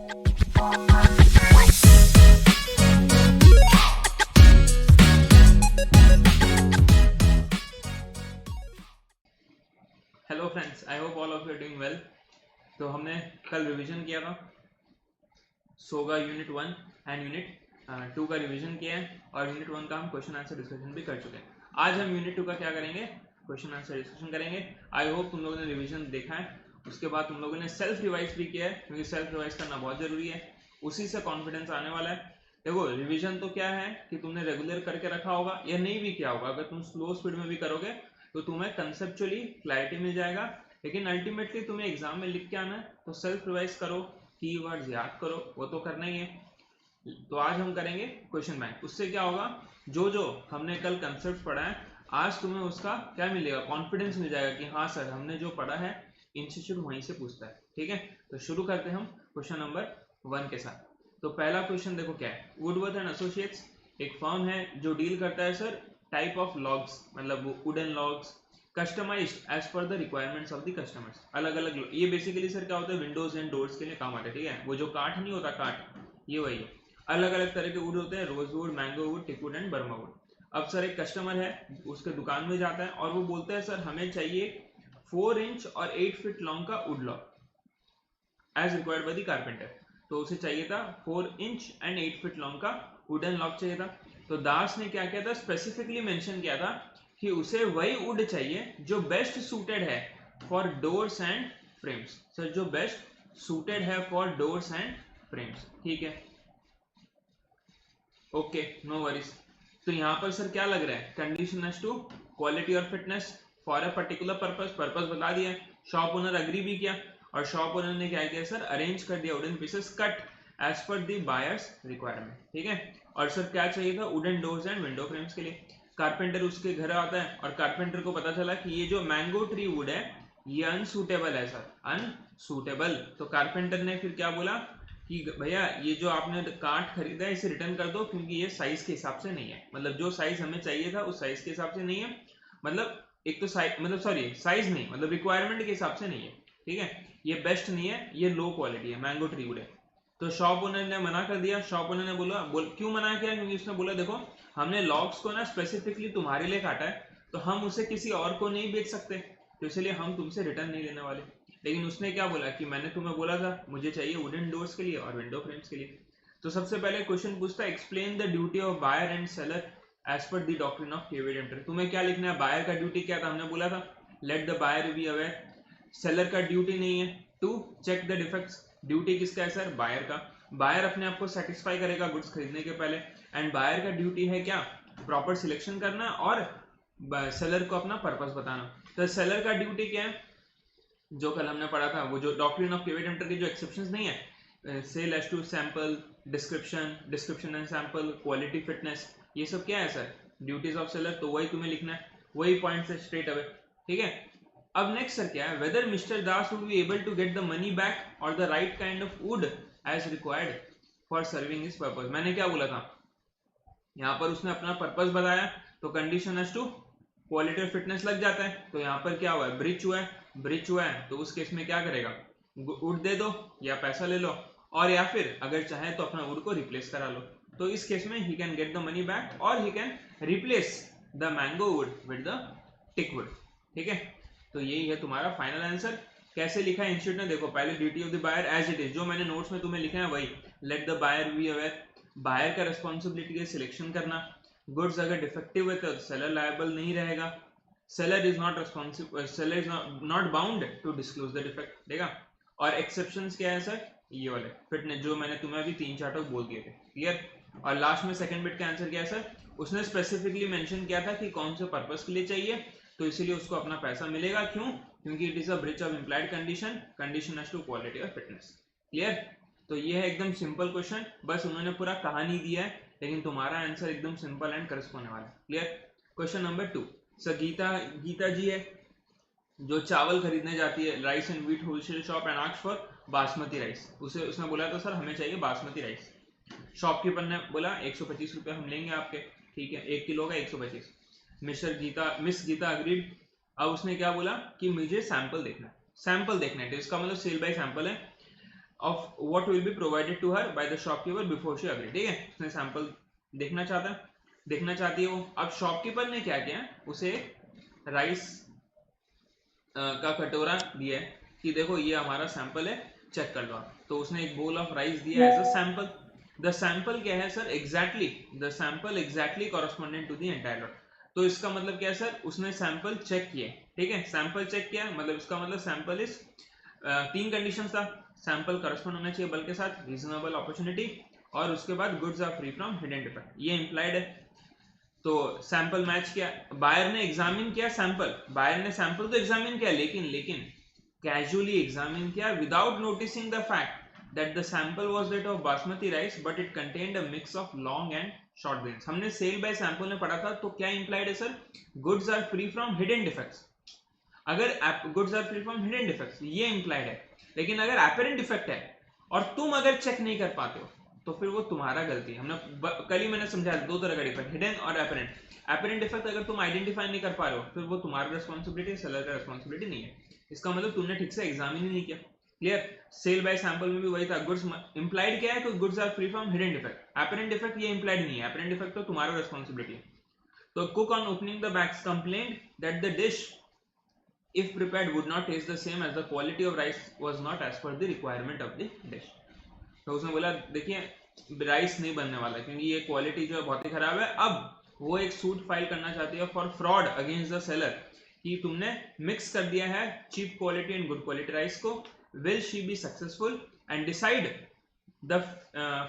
Hello friends, I hope all of you are doing well. तो हमने कल revision किया था सोगा यूनिट 1 एंड यूनिट 2 का रिवीजन किया है और यूनिट 1 का हम क्वेश्चन आंसर डिस्कशन भी कर चुके हैं। आज हम यूनिट 2 का क्या करेंगे, क्वेश्चन आंसर डिस्कशन करेंगे। आई होप तुम लोगों ने रिवीजन देखा है, उसके बाद तुम लोगों ने सेल्फ रिवाइज भी किया है, क्योंकि सेल्फ रिवाइज करना बहुत जरूरी है, उसी से कॉन्फिडेंस आने वाला है। देखो, रिवीजन तो क्या है कि तुमने रेगुलर करके रखा होगा या नहीं भी किया होगा, अगर तुम स्लो स्पीड में भी करोगे तो तुम्हें कंसेप्चुअली क्लैरिटी मिल जाएगा, लेकिन अल्टीमेटली तुम्हें एग्जाम में लिख के आना है। तो सेल्फ रिवाइज करो, कीवर्ड्स याद करो, वो तो करना ही है। तो आज हम करेंगे क्वेश्चन बैंक। उससे क्या होगा, जो जो हमने कल कंसेप्ट पढ़ा है, आज तुम्हें उसका क्या मिलेगा, कॉन्फिडेंस मिल जाएगा कि हाँ सर, हमने जो पढ़ा है इंस्टीट्यूट वहीं से पूछता है। ठीक है, तो शुरू करते हैं हम क्वेश्चन नंबर 1 के साथ। तो पहला क्वेश्चन देखो क्या है, वुडवर्थ एंड एसोसिएट्स एक फर्म है जो डील करता है सर टाइप ऑफ लॉग्स, मतलब wooden logs customized as per the requirements of the customers. अलग अलग, ये बेसिकली सर क्या होता है, विंडोज एंड डोर्स के लिए काम आता है। ठीक है, वो जो काठ नहीं होता, काठ ये वही है। अलग अलग तरह के वुड होते हैं, rosewood, mango would, teakwood and Burma would. अब सर एक कस्टमर है, उसके दुकान में जाता है और वो बोलता है सर हमें चाहिए 4 इंच और 8 फीट लॉन्ग का wood log as required by the carpenter. तो उसे चाहिए था 4 इंच एंड 8 फीट लॉन्ग का वुडन लॉग चाहिए था। तो दास ने क्या किया था, स्पेसिफिकली मेंशन किया था कि उसे वही वुड चाहिए जो बेस्ट सूटेड है for doors and frames. Sir जो बेस्ट सूटेड है फॉर डोर्स एंड फ्रेम्स। ठीक है, ओके, नो वरीज। तो यहाँ पर सर क्या लग रहा है, कंडीशन एज टू क्वालिटी और fitness for a particular purpose बता दिया। शॉप ओनर अग्री भी किया और शॉप ओनर ने क्या किया सर, अरेंज कर दिया wooden pieces cut as per the buyers requirement. ठीक है, और सर क्या चाहिए था, wooden doors and window frames के लिए। कारपेंटर उसके घर आता है और कारपेंटर को पता चला कि ये जो मैंगो ट्री वुड है ये अनसूटेबल है सर, अनसूटेबल। तो कारपेंटर ने फिर क्या बोला कि भैया ये जो आपने काठ खरीदा है इसे रिटर्न कर दो, क्योंकि ये साइज के हिसाब से नहीं है, मतलब जो साइज हमें चाहिए था उस साइज के हिसाब से नहीं है। मतलब एक तो साइज, मतलब सॉरी साइज नहीं, मतलब रिक्वायरमेंट के हिसाब से नहीं है। ठीक है, ये बेस्ट नहीं है, ये लो क्वालिटी है, मैंगो ट्री वुड है। तो शॉप ओनर ने मना कर दिया। शॉप ओनर ने क्यों मना किया, क्योंकि उसने बोला देखो हमने लॉग्स को ना स्पेसिफिकली तुम्हारे लिए काटा है, तो हम उसे किसी और को नहीं बेच सकते, तो इसलिए हम तुमसे रिटर्न नहीं लेने वाले। लेकिन उसने क्या बोला कि मैंने तुम्हें बोला था मुझे चाहिए वुडन डोर्स के लिए और विंडो फ्रेम्स के लिए। तो सबसे पहले क्वेश्चन पूछता है, explain the duty of buyer and seller as per the doctrine of caveat emptor. तुम्हें क्या लिखना है, बायर का ड्यूटी क्या था, हमने बोला था let the buyer be aware. Seller का ड्यूटी नहीं है to check the defects. Duty किसका है सर, बायर का। बायर अपने आप को सेटिस्फाई करेगा गुड्स खरीदने के पहले, एंड बायर का ड्यूटी है क्या, प्रॉपर सिलेक्शन करना और सेलर को अपना पर्पस बताना। तो सेलर का ड्यूटी क्या है, जो कल हमने पढ़ा था, वो जो डॉक्ट्रिन ऑफ केविडेंटर की जो एक्सेप्शंस नहीं है, sale as to sample, description and sample, quality, fitness, ये सब क्या है सर, ड्यूटीज ऑफ सेलर। तो वही तुम्हें लिखना है, वही पॉइंट से स्ट्रेट अवे। ठीक है, अब नेक्स्ट सर क्या है, whether mister Das would be able to get the money back और the right kind of wood as required for serving his purpose. मैंने क्या बोला था, यहाँ पर उसने अपना पर्पस बताया, तो कंडीशन एज टू क्वालिटी और फिटनेस लग जाता है। तो यहाँ पर क्या हुआ है, ब्रीच हुआ है। ब्रीच हुआ है तो उस केस में क्या करेगा, वुड दे दो या पैसा ले लो, और या फिर अगर चाहे तो अपना वुड को रिप्लेस करा लो। तो इस केस में he can get the money back और he can replace the mango wood with the teak wood. ठीक है, तो यही है तुम्हारा फाइनल आंसर। कैसे लिखा है इंस्टीट्यूट ने, देखो पहले duty of the buyer as it is, जो मैंने नोट्स में तुम्हें लिखा है वही, let the buyer be aware. Buyer का रिस्पॉन्सिबिलिटी है सिलेक्शन करना। गुड्स अगर डिफेक्टिव है तो सेलर लायबल नहीं रहेगा। Seller is not responsible, seller is not bound to disclose the defect, देगा। और एक्सेप्शंस क्या है सर, ये वाले फिटनेस जो मैंने तुम्हें अभी 3-4 टॉक बोल दिए थे, क्लियर। और लास्ट में सेकंड बिट का आंसर क्या है सर, उसने स्पेसिफिकली मेंशन किया था कि कौन से पर्पस के लिए चाहिए, तो इसीलिए उसको अपना पैसा मिलेगा। क्यों, क्योंकि it is a breach of implied condition as to quality और फिटनेस, क्लियर। तो ये है एकदम सिंपल क्वेश्चन, बस उन्होंने पूरा कहानी दिया है, लेकिन तुम्हारा आंसर एकदम सिंपल एंड करस्प होने वाला है, clear. Question number 2, sir Geeta ji है जो चावल खरीदने जाती है rice and wheat wholesale shop and asks for basmati rice. उसने बोला था सर हमें चाहिए बासमती राइस। शॉपकीपर ने बोला 125 रुपये हम लेंगे आपके, ठीक है, 1 किलो का 125। Miss Geeta agreed. अब उसने क्या बोला कि मुझे सैंपल देखना है, तो इसका मतलब सेल बाय सैंपल है। of what will be provided to her by the shopkeeper before she agreed. ठीक है, उसने सैंपल देखना चाहती है वो। अब शॉपकीपर ने क्या किया, उसे राइस का कटोरा दिया है कि देखो ये हमारा सैंपल है, चेक कर लो। तो उसने एक बोल ऑफ राइस दिया as a sample. The sample क्या है sir, exactly the sample exactly correspondent to the entire lot. तो इसका मतलब क्या है सर, उसने सैंपल चेक किए, ठीक है, सैंपल चेक किया, मतलब इसका मतलब सैंपल इज 3 कंडीशन था, सैंपल करस्पॉन्ड होना चाहिए बल्कि साथ, रीजनेबल अपॉर्चुनिटी, और उसके बाद goods are free from hidden defect, ये इंप्लाइड है। तो सैंपल मैच किया, बायर ने एग्जामिन किया सैंपल, बायर ने सैंपल तो एग्जामिन किया, लेकिन कैजुअली एग्जामिन किया without noticing the fact that the sample was that of basmati rice but it contained a mix of long and short grains। हमने sale by sample में पढ़ा था, तो क्या इंप्लाइड है sir, goods are free from hidden defects. अगर goods are free from hidden defects ये implied है, लेकिन अगर एपरेंट डिफेक्ट है और तुम अगर चेक नहीं कर पाते हो तो फिर वो तुम्हारा गलती है। हमने कल ही मैंने समझाया दो तरह का डिफेक्ट, हिडन और एपरेंट। एपरेंट डिफेक्ट अगर तुम आइडेंटिफाई नहीं कर पा रहे हो फिर वो तुम्हारा रिस्पॉन्सिबिलिटी, सेलर का रिस्पॉन्सिबिलिटी नहीं है। इसका मतलब तुमने ठीक से एग्जामिन ही नहीं किया। क्लियर, सेल बाय सैंपल में भी वही था, गुड्स इंप्लाइड क्या है कि goods are free from hidden defect. Apparent defect ये इंप्लाइड नहीं है, एपरेंट डिफेक्ट तो तुम्हारा रिस्पॉन्सिबिलिटी है। तो cook on opening the bags complaint that the dish if prepared would not taste the same as the quality of rice was not as per the requirement of the dish। तो उसने बोला देखिए rice नहीं बनने वाला क्योंकि ये quality जो है बहुत ही खराब है। अब वो एक सूट फाइल करना चाहती है for fraud against the seller कि तुमने मिक्स कर दिया है cheap quality and good quality rice को। Will she be successful and decide the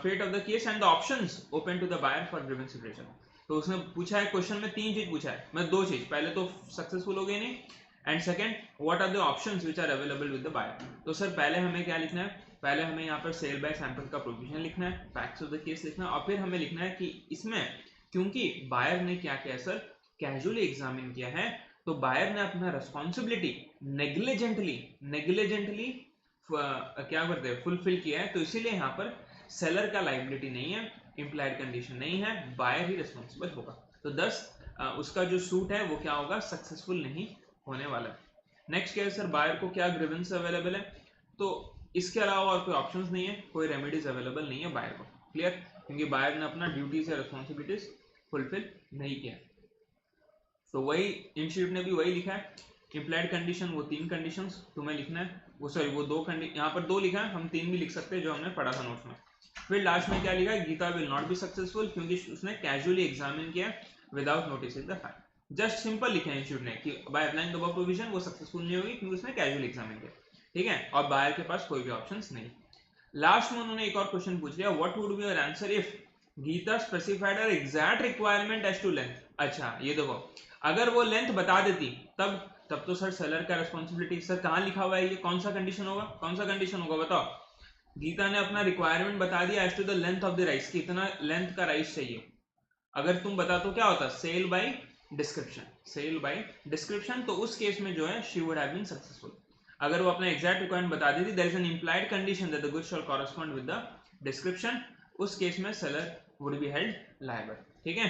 fate of the case and the options open to the buyer for grievance separation. तो उसने पूछा है क्वेश्चन में 3 चीज पूछा है, मतलब 2 चीज, पहले तो सक्सेसफुल हो गई नहीं, and second what are the options which are available with the buyer. तो सर पहले हमें क्या लिखना है, पहले हमें यहाँ पर सेल बाय सैंपल का प्रोविजन लिखना है, फैक्ट्स ऑफ द केस लिखना है, और फिर हमें लिखना है कि इसमें क्योंकि बायर ने क्या किया सर, कैजुअली एग्जामिन किया है, तो बायर ने अपना रिस्पॉन्सिबिलिटी नेग्लिजेंटली क्या करते हैं फुलफिल किया है, तो इसीलिए यहाँ पर सेलर का लाइबिलिटी नहीं है, इंप्लाइड कंडीशन नहीं है, बायर ही रिस्पॉन्सिबल होगा। तो 10 उसका जो सूट है वो क्या होगा, सक्सेसफुल नहीं होने वाला है। नेक्स्ट क्या है सर, बायर को क्या ग्रीवेंस अवेलेबल है, तो इसके अलावा और कोई ऑप्शंस नहीं है, कोई रेमेडीज अवेलेबल नहीं है बायर को। क्लियर, क्योंकि बायर ने अपना ड्यूटीज या रिस्पॉन्सिबिलिटीज फुलफिल नहीं किया। तो वही इंस्टीट्यूट ने भी वही लिखा है, इंप्लाइड कंडीशन वो 3 कंडीशंस तुम्हें लिखना है, वो सॉरी वो 2 कंडीशन, यहाँ पर 2 लिखा है, हम 3 भी लिख सकते हैं जो हमने पढ़ा था नोट्स में। फिर लास्ट में क्या लिखा है, Geeta will not be successful क्योंकि उसने कैजुअली एग्जामिन किया without noticing the fact. Just simple लिखा है इंस्टीट्यूट ने कि by applying the above provision वो सक्सेसफुल नहीं होगी क्योंकि उसने कैजुअली एग्जामिन किया, ठीक है, और बायर के पास कोई भी ऑप्शंस नहीं। लास्ट में उन्होंने एक और क्वेश्चन पूछ लिया, what would be your answer if Geeta specified her exact requirement as to length. अच्छा ये देखो, अगर वो लेंथ बता देती तब तो सर सेलर का रिस्पॉन्सिबिलिटी। सर कहाँ लिखा हुआ है ये, कौन सा कंडीशन होगा, कौन सा कंडीशन होगा बताओ। गीता ने अपना रिक्वायरमेंट बता दिया as to the length of the rice, कितना लेंथ का राइस चाहिए। अगर तुम बता तो क्या होता, sale by description, sale by description, तो उस केस में जो है she would have been successful. अगर वो अपना एग्जैक्ट रिक्वायरमेंट बता देती, there is an implied condition that the goods shall correspond with the description, उस केस में seller would be held liable. ठीक है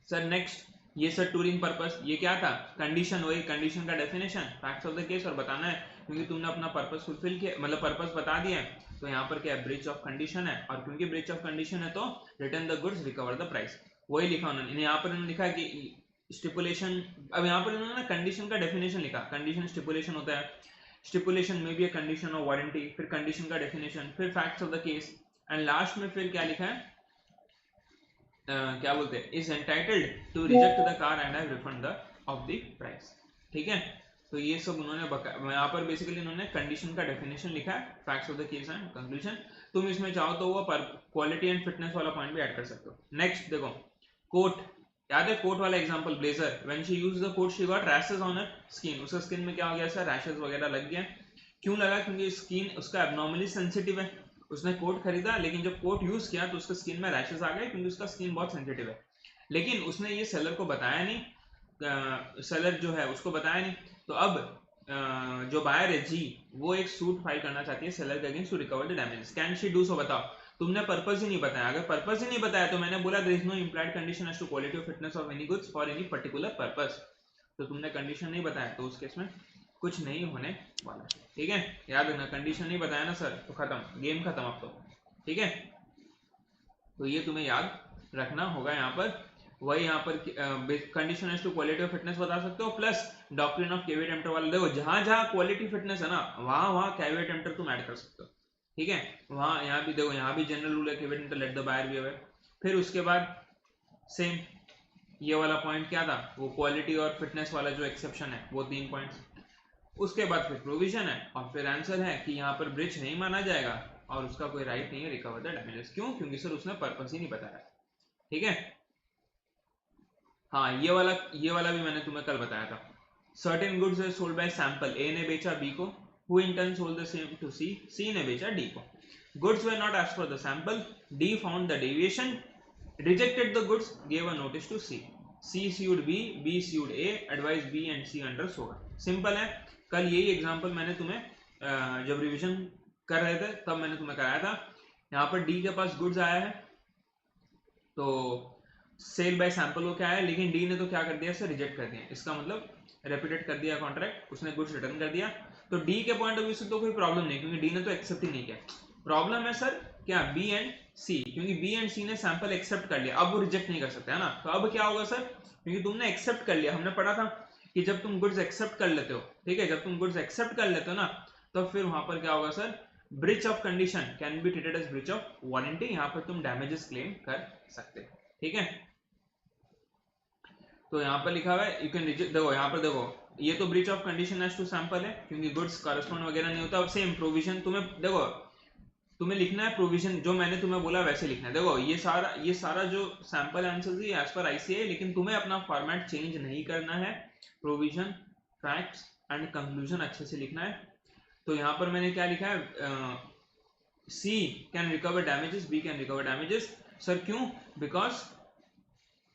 सर। नेक्स्ट ये सर टूरिंग पर्पस, ये क्या था, कंडीशन, वही कंडीशन का definition, facts of the case, और बताना है क्योंकि तुमने अपना पर्पस फुलफिल किया, मतलब पर्पस बता दिया है, तो यहाँ पर क्या है, ब्रीच ऑफ कंडीशन है, और क्योंकि ब्रीच ऑफ कंडीशन है तो return the goods recover the price, वही लिखा उन्होंने। यहाँ पर उन्होंने लिखा कि स्टिपुलेशन, अब यहाँ पर उन्होंने कंडीशन का डेफिनेशन लिखा, कंडीशन स्टिपुलेशन होता है, स्टिपुलेशन में भी एक कंडीशन ऑफ वारंटी, फिर कंडीशन का डेफिनेशन, फिर facts of the case, and last में फिर क्या लिखा है, क्या बोलते हैं, is entitled to reject the car and have refund the of the price. ठीक है, तो ये सब उन्होंने यहाँ पर बेसिकली उन्होंने कंडीशन का डेफिनेशन लिखा है, facts of the case and conclusion. तुम इसमें चाहो तो वो क्वालिटी एंड फिटनेस वाला पॉइंट भी ऐड कर सकते हो। नेक्स्ट देखो, कोट, याद है कोट वाला example, blazer, when she used the coat she got rashes on her skin, उसका स्किन में क्या हो गया सर, रैशेस वगैरह लग गया। क्यों लगा, क्योंकि स्किन उसका एब्नॉर्मली सेंसिटिव है। उसने कोट खरीदा लेकिन जब कोट यूज किया तो उसका स्किन में रैशेस आ गए क्योंकि उसका स्किन बहुत सेंसिटिव है, लेकिन उसने ये सेलर को बताया नहीं, सेलर जो है उसको बताया नहीं। तो अब जो बायर है जी, वो एक सूट फाइल करना चाहती है सेलर के against to recover the damages. Can she do so, बताओ। तुमने पर्पस ही नहीं बताया, अगर पर्पस ही नहीं बताया तो मैंने बोला there is no implied condition as to quality और fitness of any goods for any particular purpose, तो तुमने कंडीशन नहीं बताया, तो उस केस में कुछ नहीं होने वाला। ठीक है, याद रखना, कंडीशन नहीं बताया ना सर तो खत्म, गेम खत्म अब तो। ठीक है, तो ये तुम्हें याद रखना होगा। यहाँ पर वही यहाँ पर condition as to quality of fitness बता सकते हो, plus doctrine of caveat emptor वाला देखो, जहां जहां क्वालिटी फिटनेस है ना वहां वहां कैविटी एम्प्टर तुम ऐड कर सकते हो। ठीक है, वहां यहाँ भी देखो, यहाँ भी जनरल रूल है caveat emptor let the buyer be aware. फिर उसके बाद सेम ये वाला पॉइंट क्या था, वो क्वालिटी और फिटनेस वाला जो एक्सेप्शन है वो 3 पॉइंट्स। उसके बाद फिर प्रोविजन है, और फिर आंसर है कि यहाँ पर ब्रिज नहीं माना जाएगा और उसका कोई राइट नहीं है रिकवर द डैमेजेस। क्यों? क्योंकि सर उसने पर्पस ही नहीं बताया। ठीक है, हाँ ये वाला भी मैंने तुम्हें कल बताया था। Certain goods are sold by sample, A ने बेचा बी को, who in turn sold the same to C, C ने बेचा डी को। Goods were not as per the sample, D found the deviation, rejected the goods, gave a notice to C, C sued B, B sued A, advised B and C under SOGA। Simple है, कल यही example मैंने तुम्हें जब revision कर रहे थे तब मैंने तुम्हें कराया था। यहाँ पर D के पास गुड्स आया है तो सेल बाय सैंपल को क्या है, लेकिन D ने तो क्या कर दिया सर, रिजेक्ट कर दिया। इसका मतलब रेपुटेट कर दिया कॉन्ट्रैक्ट, उसने गुड्स रिटर्न कर दिया। तो D के पॉइंट ऑफ व्यू से तो कोई प्रॉब्लम नहीं, क्योंकि D ने तो एक्सेप्ट ही नहीं किया। प्रॉब्लम है सर क्या, B एंड C, क्योंकि B एंड C ने सैंपल एक्सेप्ट कर लिया, अब वो रिजेक्ट नहीं कर सकते है ना। तो अब क्या होगा सर, क्योंकि तुमने एक्सेप्ट कर लिया, हमने पढ़ा था कि जब तुम गुड्स एक्सेप्ट कर लेते हो, ठीक है, जब तुम गुड्स एक्सेप्ट कर लेते हो ना, तो फिर वहां पर क्या होगा sir, breach of condition can be treated as breach of warranty, यहाँ पर तुम डैमेजेस क्लेम कर सकते हो। ठीक है, तो यहाँ पर लिखा हुआ है यू कैन रिजेक्ट, देखो यहाँ पर देखो, ये तो breach of condition as to sample है क्योंकि गुड्स कॉरेस्पॉन्ड वगैरह नहीं होता। सेम प्रोविजन तुम्हें देखो, तुम्हें लिखना है प्रोविजन, जो मैंने तुम्हें बोला वैसे लिखना है। देखो ये सारा जो सैंपल आंसर्स है एज पर आईसीए, लेकिन तुम्हें अपना फॉर्मेट चेंज नहीं करना है। प्रोविजन, फैक्ट्स एंड कंक्लूजन अच्छे से लिखना है। तो यहाँ पर मैंने क्या लिखा है, C can recover damages, B can recover damages. Sir क्यों? Because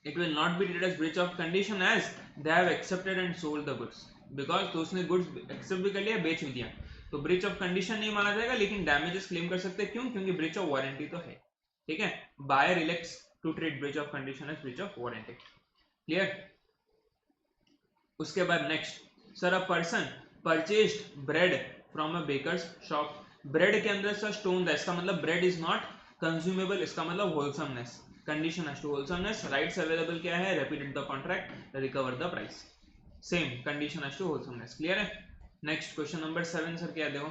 it will not be treated as breach of condition as they have accepted and sold the goods, because तो उसने goods accept भी कर लिया, बेच भी दिया, तो breach of condition नहीं माना जाएगा, लेकिन damages claim कर सकते हैं। क्यों? क्योंकि breach of warranty तो है। ठीक है, buyer elects to treat breach of condition as breach of warranty। clear? उसके बाद next, sir a person purchased bread from a baker's shop, bread के अंदर सर stone था, इसका मतलब bread is not consumable, इसका मतलब wholesomeness। Condition as to wholesomeness, rights available क्या है, repudiate the contract, recover the price. Same condition as to wholesomeness. Clear है? नेक्स्ट क्वेश्चन नंबर 7 सर क्या, देखो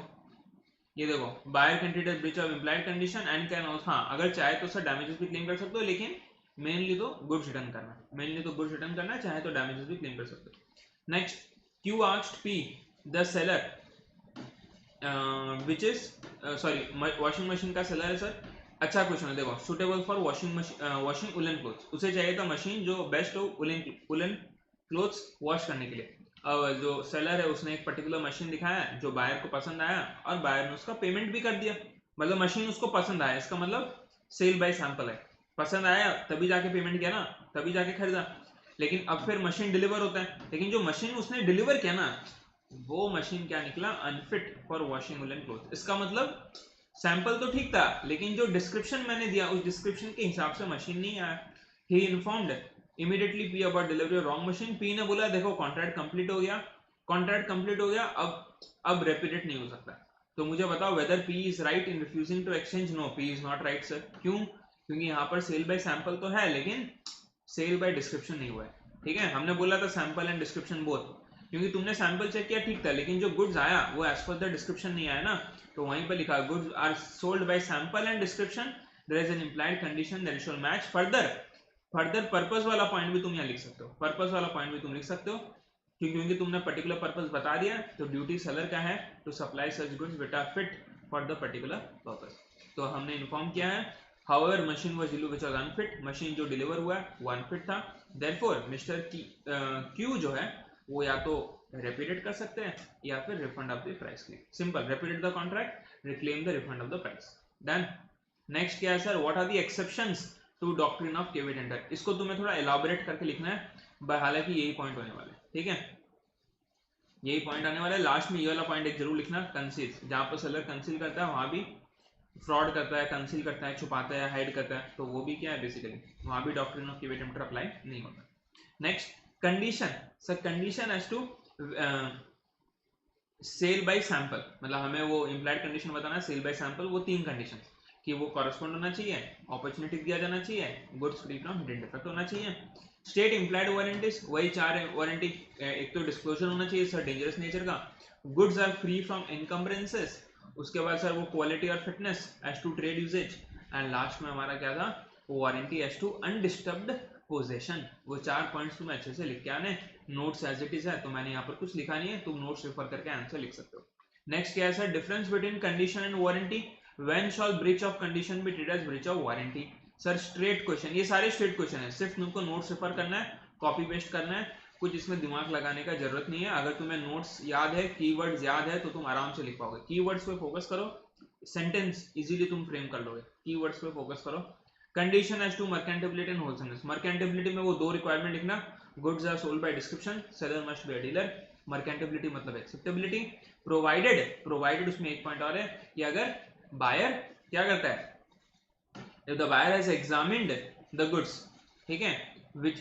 ये देखो, buyer can treat as breach of implied condition and can also, हाँ अगर चाहे तो सर डैमेजेस भी क्लेम कर सकते हो, लेकिन मेनली तो गुड्स रिटर्न करना, मेनली तो गुड्स रिटर्न करना, चाहे तो डैमेजेस भी क्लेम कर सकते हो। Next, Q asked P the seller which is sorry washing machine का सेलर है सर। अच्छा क्वेश्चन है, देखो suitable for washing machine, washing woollen clothes, उसे चाहिए था मशीन जो बेस्ट हो उलन क्लोथ्स वॉश करने के लिए। अब जो सेलर है उसने एक पर्टिकुलर मशीन दिखाया जो बायर को पसंद आया, और बायर ने उसका पेमेंट भी कर दिया, मतलब मशीन उसको पसंद आया, इसका मतलब सेल बाय सैंपल है, पसंद आया तभी जाके पेमेंट किया ना, तभी जाके खरीदा। लेकिन अब फिर मशीन डिलीवर होता है, लेकिन जो मशीन उसने डिलीवर किया ना, वो मशीन क्या निकला, unfit for washing woollen cloth. इसका मतलब सैंपल तो ठीक था, लेकिन जो डिस्क्रिप्शन मैंने दिया उस डिस्क्रिप्शन के हिसाब से मशीन नहीं आया। He informed immediately P about delivery of wrong machine, P ने बोला देखो कॉन्ट्रैक्ट कंप्लीट हो गया, कॉन्ट्रैक्ट कंप्लीट हो गया, अब रेपिटेट नहीं हो सकता। तो मुझे बताओ whether P is right in refusing to exchange. No, P is not right sir. क्यों? क्योंकि यहाँ पर सेल बाय सैंपल तो है, लेकिन सेल बाय डिस्क्रिप्शन नहीं हुआ है। ठीक है, हमने बोला था सैंपल एंड डिस्क्रिप्शन बोथ, क्योंकि तुमने सैंपल चेक किया ठीक था, लेकिन जो गुड्स आया वो एज पर द डिस्क्रिप्शन नहीं आया ना, तो वहीं पर लिखा goods are sold by sample and description, there is an implied condition that shall match. Further purpose वाला पॉइंट भी तुम यहाँ लिख सकते हो, पर्पस वाला पॉइंट भी तुम लिख सकते हो, क्योंकि तुमने पर्टिकुलर पर्पस बता दिया, तो ड्यूटी सेलर का है to supply such goods which are fit for the particular purpose. तो हमने इन्फॉर्म किया है, however machine was delivered which was unfit, machine जो डिलीवर हुआ वो अनफिट था, देयरफॉर मिस्टर क्यू जो है वो या तो रेपिटेट कर सकते हैं या फिर refund of the price claim. Simple, repudiate the contract, reclaim the refund of the price, done. Next क्या है sir, what are the exceptions to doctrine of caveat emptor. इसको तुम्हें थोड़ा एलाबोरेट करके लिखना है, हालांकि यही पॉइंट होने वाला है। ठीक है, यही पॉइंट आने वाला है लास्ट में, ये वाला पॉइंट एक जरूर लिखना, कंसील, जहां पर सेलर कंसील करता है वहां भी फ्रॉड करता है, कंसील करता है, छुपाता है, हाइड करता है, तो वो भी क्या है बेसिकली, वहां भी doctrine of caveat emptor apply नहीं होता। Next, condition, sir condition as to sale by sample, मतलब हमें वो इम्प्लाइड कंडीशन बताना है, सेल बाय सैंपल, वो 3 कंडीशन कि वो कॉरेस्पॉन्ड होना चाहिए, अपॉर्चुनिटी दिया जाना चाहिए, goods free from hidden defect होना चाहिए। स्टेट इम्प्लाइड वारंटीज, वही 4 वारंटी, एक तो डिस्क्लोजर होना चाहिए सर डेंजरस नेचर का, goods are free from encumbrances, उसके बाद सर वो क्वालिटी और fitness as to trade usages, and last में हमारा क्या था, warranty as to undisturbed possession. वो 4 पॉइंट्स तुम्हें अच्छे से लिख के आने, नोट्स एज इट इज है तो मैंने यहाँ पर कुछ लिखा नहीं है, तुम नोट्स रेफर करके आंसर लिख सकते हो। नेक्स्ट क्या है sir, difference between condition and warranty, when shall breach of condition be treated as breach of warranty. Sir straight question, ये सारे स्ट्रेट क्वेश्चन है, सिर्फ तुमको नोट्स रेफर करना है, कॉपी पेस्ट करना है, कुछ इसमें दिमाग लगाने का जरूरत नहीं है। अगर तुम्हें नोट्स याद है, कीवर्ड्स याद है तो तुम आराम से लिख पाओगे। कीवर्ड्स पे फोकस करो, सेंटेंस इजीली तुम फ्रेम कर लोगे, कीवर्ड्स पे फोकस करो। Condition as to merchantability and wholesomeness, merchantability में वो 2 रिक्वायरमेंट लिखना, goods are sold by description, seller must be a dealer, merchantability मतलब एक्सेप्टेबिलिटी, प्रोवाइडेड उसमें एक पॉइंट और है कि अगर बायर क्या करता है, if the buyer has examined the goods, ठीक है, which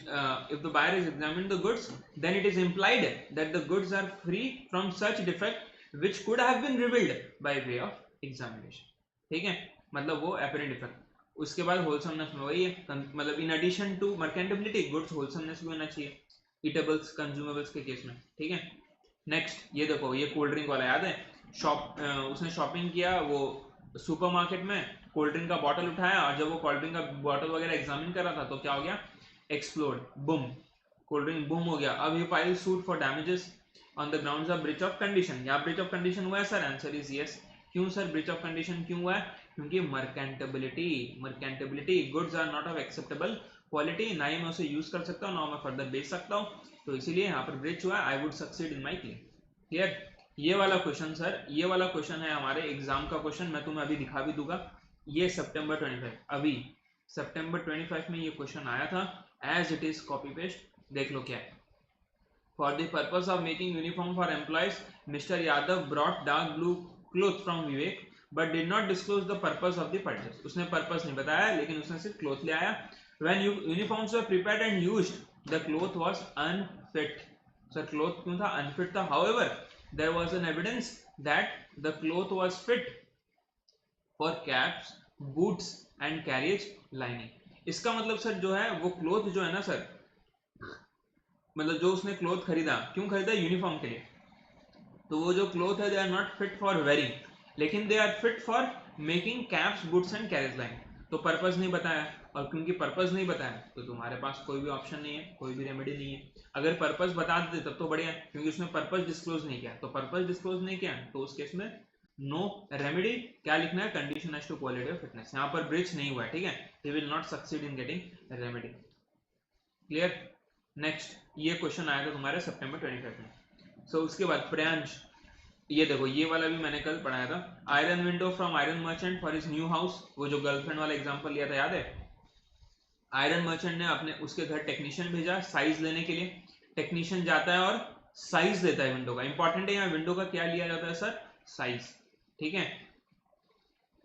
if the buyer has examined the goods, then it is implied that the goods are free from such defect which could have been revealed by way of examination, ठीक है, मतलब वो apparent defect। उसके बाद wholesomeness में वही है, मतलब in addition to merchantability goods wholesomeness भी होना चाहिए ईटेबल्स कंज्यूमेबल्स के केस में, ठीक है। नेक्स्ट ये देखो, ये कोल्ड ड्रिंक वाला याद है, उसने शॉपिंग किया, वो सुपरमार्केट में कोल्ड ड्रिंक का बॉटल उठाया, और जब वो कोल्ड ड्रिंक का बॉटल वगैरह एग्जामिन कर रहा था तो क्या हो गया, explode, boom, cold drink boom हो गया। अब ये file suit for damages on the grounds of breach of condition. यहाँ ब्रीच ऑफ कंडीशन हुआ है सर, आंसर इज यस। क्यों सर ब्रीच ऑफ कंडीशन क्यों हुआ है, क्योंकि merchantability goods are not of acceptable quality, ना ही मैं उसे यूज कर सकता हूँ ना मैं फर्दर बेच सकता हूँ, तो इसीलिए यहाँ पर ब्रीच हुआ, I would succeed in my claim. Clear. ये वाला क्वेश्चन सर, ये वाला क्वेश्चन है हमारे एग्जाम का क्वेश्चन, मैं तुम्हें अभी दिखा भी दूंगा, ये सितंबर 25, अभी सितंबर 25 में ये क्वेश्चन आया था, as it is copy paste, देख लो क्या है। For the purpose of making uniform for employees, mister Yadav brought dark blue cloth from Vivek but did not disclose the purpose of the purchase. उसने पर्पस नहीं बताया, लेकिन उसने सिर्फ क्लोथ ले आया। When uniforms were prepared and used, the cloth was unfit. Sir cloth क्यों था, अनफिट था। However there was an evidence that the cloth was fit for caps, boots and carriage lining। इसका मतलब सर जो है वो क्लोथ जो है ना सर, मतलब जो उसने क्लोथ खरीदा, क्यों खरीदा, यूनिफॉर्म के लिए, तो वो जो क्लोथ है they are not fit for wearing, लेकिन they are fit for making caps, boots and carriage line. तो पर्पस नहीं बताया, और क्योंकि पर्पस नहीं बताया तो तुम्हारे पास कोई भी ऑप्शन नहीं है, कोई भी रेमेडी नहीं है। अगर पर्पस बता देते तब तो बढ़िया, क्योंकि उसने पर्पस डिस्क्लोज नहीं किया, तो पर्पस डिस्क्लोज नहीं किया तो उस केस में नो रेमेडी। क्या लिखना है, condition as to quality of fitness, यहाँ पर ब्रीच नहीं हुआ है, ठीक है, he will not succeed in getting remedy. Clear. Next ये क्वेश्चन आया था तुम्हारे सितंबर 25 में। सो उसके बाद प्रियांश, ये देखो ये वाला भी मैंने कल पढ़ाया था, iron window from iron merchant for his new house, वो जो गर्लफ्रेंड वाला एग्जांपल लिया था याद है। आयरन मर्चेंट ने अपने उसके घर टेक्नीशियन भेजा साइज लेने के लिए, टेक्नीशियन जाता है और साइज लेता है विंडो का। इंपॉर्टेंट है यहाँ विंडो का क्या लिया जाता है सर, साइज, ठीक है।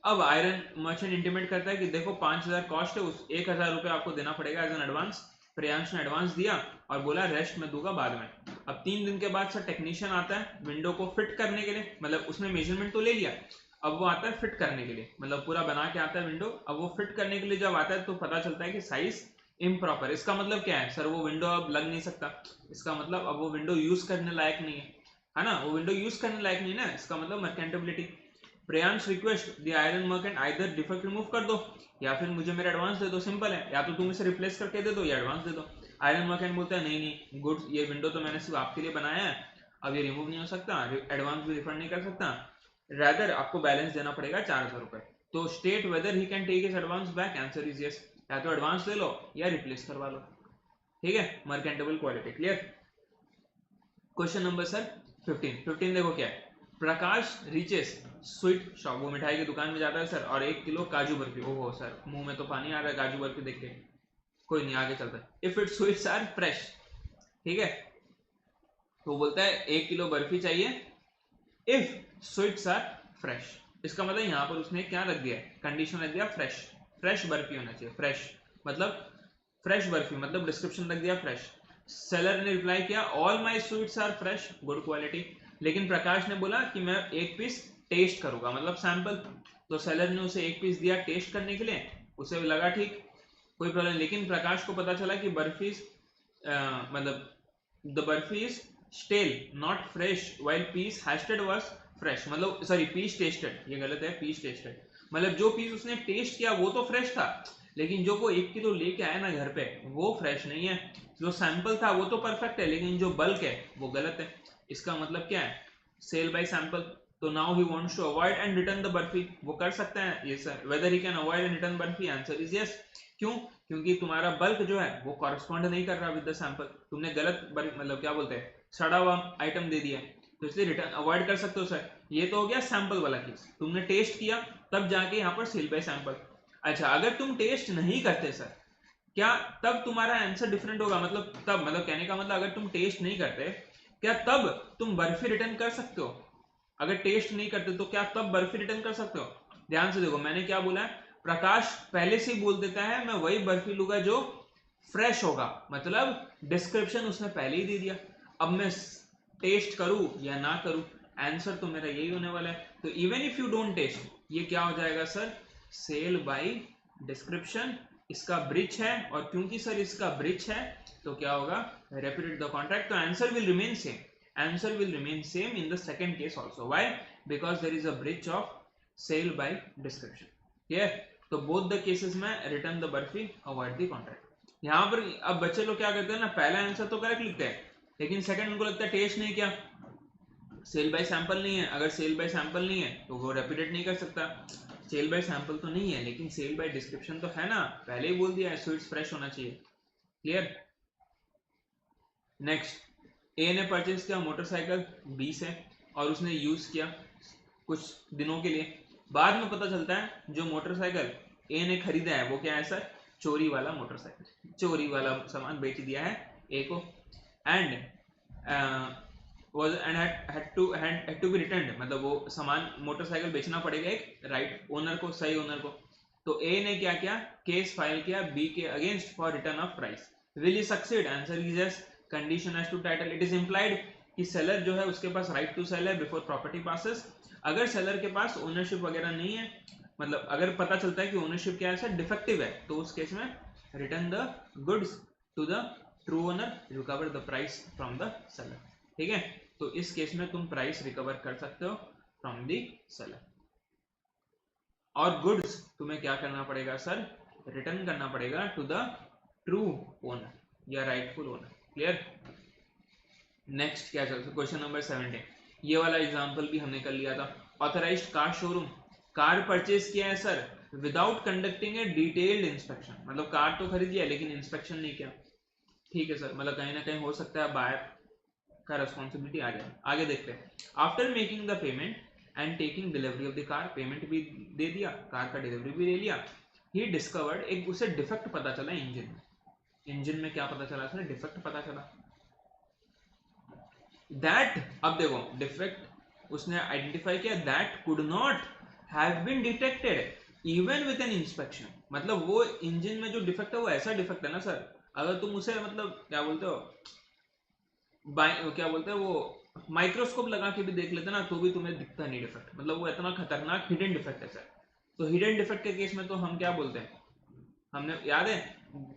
अब आयरन मर्चेंट इंटीमेट करता है कि देखो 5000 कॉस्ट है, उस 1000 रुपये आपको देना पड़ेगा एज एन एडवांस। प्रियांश ने एडवांस दिया और बोला रेस्ट में दूंगा बाद में। अब 3 दिन के बाद सर टेक्नीशियन आता है विंडो को फिट करने के लिए, मतलब उसने मेजरमेंट तो ले लिया, अब वो आता है फिट करने के लिए, मतलब पूरा बना के आता है विंडो। अब वो फिट करने के लिए जब आता है तो पता चलता है कि साइज इम्प्रॉपर। इसका मतलब क्या है सर, वो विंडो अब लग नहीं सकता, इसका मतलब अब वो विंडो यूज करने लायक नहीं है ना, वो विंडो यूज करने लायक नहीं ना, इसका मतलब मर्केंटेबिलिटी। Priyansh request the iron merchant either defect remove कर दो या फिर मुझे मेरा एडवांस दे दो, सिंपल है, या तो तुम इसे रिप्लेस करके दे दो या एडवांस दे दो। आयरन मर्चेंट बोलता है नहीं गुड्स, ये विंडो तो मैंने सिर्फ आपके लिए बनाया है, अब ये रिमूव नहीं हो सकता, एडवांस भी रिफंड नहीं कर सकता, रादर आपको बैलेंस देना पड़ेगा 4000 रुपए। तो state whether he can take his advance back, answer is yes, या तो एडवांस ले लो या रिप्लेस करवा लो, ठीक है, merchantable quality. Clear. Question number sir 15 देखो क्या है, प्रकाश रीचेस स्वीट शॉप, वो मिठाई की दुकान में जाता है सर, और 1 किलो काजू बर्फी, ओहो सर मुंह में तो पानी आ रहा है काजू बर्फी देख के, कोई नहीं आगे चलता है। If it sweets are fresh, ठीक है, तो बोलता है 1 किलो बर्फी चाहिए इफ स्वीट्स आर फ्रेश। इसका मतलब यहाँ पर उसने क्या रख दिया, कंडीशन रख दिया फ्रेश, फ्रेश बर्फी होना चाहिए, फ्रेश मतलब फ्रेश बर्फी, मतलब डिस्क्रिप्शन रख दिया फ्रेश। सेलर ने रिप्लाई किया all my sweets are fresh good quality, लेकिन प्रकाश ने बोला कि मैं एक पीस टेस्ट करूंगा, मतलब सैंपल। तो सेलर ने उसे एक पीस दिया टेस्ट करने के लिए, उसे लगा ठीक, कोई प्रॉब्लम। लेकिन प्रकाश को पता चला कि बर्फी मतलब the barfi is stale not fresh while piece tasted was fresh, मतलब सॉरी पीस टेस्टेड, ये गलत है, पीस टेस्टेड मतलब जो पीस उसने टेस्ट किया वो तो फ्रेश था, लेकिन जो वो 1 किलो लेके आया ना घर पे वो फ्रेश नहीं है। जो सैंपल था वो तो परफेक्ट है, लेकिन जो बल्क है वो गलत है। इसका मतलब क्या है, सेल बाय सैंपल। तो now he wants to avoid and return the barfi, वो कर सकता है ये sir, whether he can avoid and return barfi, answer is yes. क्यों? क्योंकि तुम्हारा बल्क जो है वो कॉरस्पॉन्ड नहीं कर रहा विद द सैंपल, तुमने गलत मतलब क्या बोलते हैं सड़ा हुआ आइटम दे दिया, तो इसलिए रिटर्न अवॉइड कर सकते हो सर। ये तो हो गया सैंपल वाला केस, तुमने टेस्ट किया तब जाके यहाँ पर सेल बाय सैंपल। अच्छा, अगर तुम टेस्ट नहीं करते सर, क्या तब तुम्हारा आंसर डिफरेंट होगा? मतलब तब, मतलब कहने का मतलब अगर तुम टेस्ट नहीं करते, क्या तब तुम बर्फी रिटर्न कर सकते हो? अगर टेस्ट नहीं करते तो क्या तब बर्फी रिटर्न कर सकते हो? ध्यान से देखो, मैंने क्या बोला है, प्रकाश पहले से ही बोल देता है मैं वही बर्फी लूंगा जो फ्रेश होगा, मतलब डिस्क्रिप्शन उसने पहले ही दे दिया। अब मैं टेस्ट करूं या ना करूं, आंसर तो मेरा यही होने वाला है। तो even if you don't taste, ये क्या हो जाएगा सर, सेल बाय डिस्क्रिप्शन। इसका ब्रिच है, और क्योंकि सर इसका ब्रिच है तो क्या होगा, रेप्यूटेड द कॉन्ट्रैक्ट, तो answer will remain same, answer will remain same in the second case also. Why? Because there is a breach of sale by description. Clear? तो both the cases में return the barfi, avoid the contract। यहाँ पर अब बच्चे लोग क्या करते हैं ना, पहला आंसर तो करेक्ट लिखते हैं, लेकिन सेकंड उनको लगता है टेस्ट नहीं किया, सेल बाय सैंपल नहीं है। अगर सेल बाय सैंपल नहीं है तो वो रेप्यूटेड नहीं कर सकता। सेल बाय सैंपल तो नहीं है, लेकिन सेल बाय डिस्क्रिप्शन तो है ना, पहले ही बोल दिया है, स्वीट्स फ्रेश होना चाहिए। क्लियर? नेक्स्ट, ए ने परचेज किया मोटरसाइकिल 20 है और उसने यूज किया कुछ दिनों के लिए। बाद में पता चलता है जो मोटरसाइकिल ए ने खरीदा है वो क्या है सर, चोरी वाला मोटरसाइकिल, चोरी वाला सामान बेच दिया है ए को। And had to be returned, मतलब वो सामान मोटरसाइकिल बेचना पड़ेगा एक राइट ओनर को, सही ओनर को। तो ए ने क्या किया, केस फाइल किया बी के against for return of price. Will he succeed? Answer is yes. Condition as to title, it is implied कि सेलर जो है उसके पास राइट टू सेल है बिफोर प्रॉपर्टी पासेस। अगर सेलर के पास ओनरशिप वगैरह नहीं है, मतलब अगर पता चलता है कि ओनरशिप क्या है सर, डिफेक्टिव है, तो उस केस में return the goods to the true owner, recover the price from the seller. ठीक है, तो इस केस में तुम प्राइस रिकवर कर सकते हो फ्रॉम द सेलर। और गुड्स तुम्हें क्या करना पड़ेगा सर, रिटर्न करना पड़ेगा टू द ट्रू ओनर या राइटफुल ओनर। क्लियर? नेक्स्ट क्या चलता है, क्वेश्चन नंबर 17। ये वाला एग्जांपल भी हमने कर लिया था। Authorised car showroom, car purchase किया है सर विदाउट कंडक्टिंग ए डिटेल्ड इंस्पेक्शन, मतलब कार तो खरीद लिया लेकिन इंस्पेक्शन नहीं किया। ठीक है सर, मतलब कहीं ना कहीं हो सकता है बायर का रेस्पॉन्सिबिलिटी आ जाए। आगे देखते हैं। After making the payment and taking delivery of the car, payment भी दे दिया, कार का डिलीवरी भी ले लिया, ही डिस्कवर्ड, एक उसे डिफेक्ट पता चला इंजन में। इंजन में क्या पता चला सर, डिफेक्ट पता चला। दैट, अब देखो डिफेक्ट उसने आइडेंटिफाई किया, that could not have been detected even with an inspection, मतलब वो इंजन में जो डिफेक्ट है वो ऐसा डिफेक्ट है ना सर, अगर तुम उसे मतलब क्या बोलते हो, क्या बोलते हैं वो माइक्रोस्कोप लगा के भी देख लेते ना तो भी तुम्हें दिखता नहीं डिफेक्ट, मतलब वो इतना खतरनाक हिडन डिफेक्ट है सर। तो हिडन डिफेक्ट के केस में तो हम क्या बोलते हैं, हमने याद है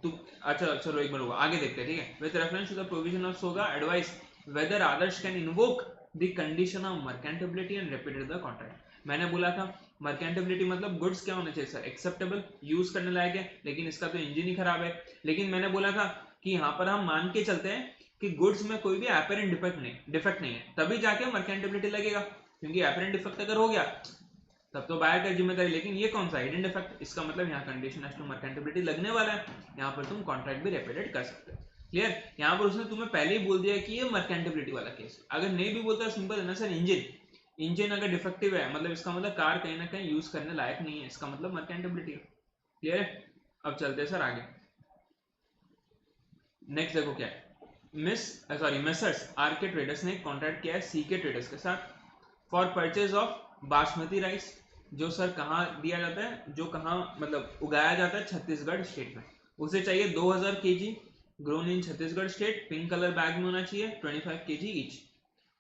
तुम, अच्छा चलो एक बार होगा, आगे देखते हैं। ठीक है, with reference to the provision of SOGA advise whether Adarsh can invoke the condition of merchantability and repudiated the contract. मैंने बोला था मर्केंटेबिलिटी मतलब गुड्स क्या होने चाहिए सर, एक्सेप्टेबल, यूज करने लायक है, लेकिन इसका तो इंजन ही खराब है। लेकिन मैंने बोला था कि यहाँ पर हम मान के चलते हैं कि गुड्स में कोई भी एपरेंट डिफेक्ट नहीं है, तभी जाके मर्केंटेबिलिटी लगेगा, क्योंकि एपरेंट डिफेक्ट अगर हो गया तब तो बायर का जिम्मेदारी। लेकिन ये कौन सा हिडन डिफेक्ट, इसका मतलब यहाँ कंडीशन एज टू मर्केंटेबिलिटी लगने वाला है, यहाँ पर तुम कॉन्ट्रैक्ट भी रेप्यूटेड कर सकते हो। क्लियर? यहाँ पर उसने तुम्हें पहले ही बोल दिया कि ये मर्केंटेबिलिटी वाला केस। अगर नहीं भी बोलता सिंपल है ना सर, इंजन अगर डिफेक्टिव है मतलब इसका मतलब कार कहीं ना कहीं यूज करने लायक नहीं है, इसका मतलब मर्केंटेबिलिटी है। क्लियर है? अब चलते हैं सर आगे। नेक्स्ट देखो क्या है, मेसर्स आर के ट्रेडर्स ने कॉन्ट्रैक्ट किया है सी के ट्रेडर्स के साथ for purchase of basmati rice, जो सर कहाँ दिया जाता है, जो कहाँ मतलब उगाया जाता है छत्तीसगढ़ स्टेट में। उसे चाहिए 2000 kg grown in Chhattisgarh state, pink colour bag में होना चाहिए, 25 kg each.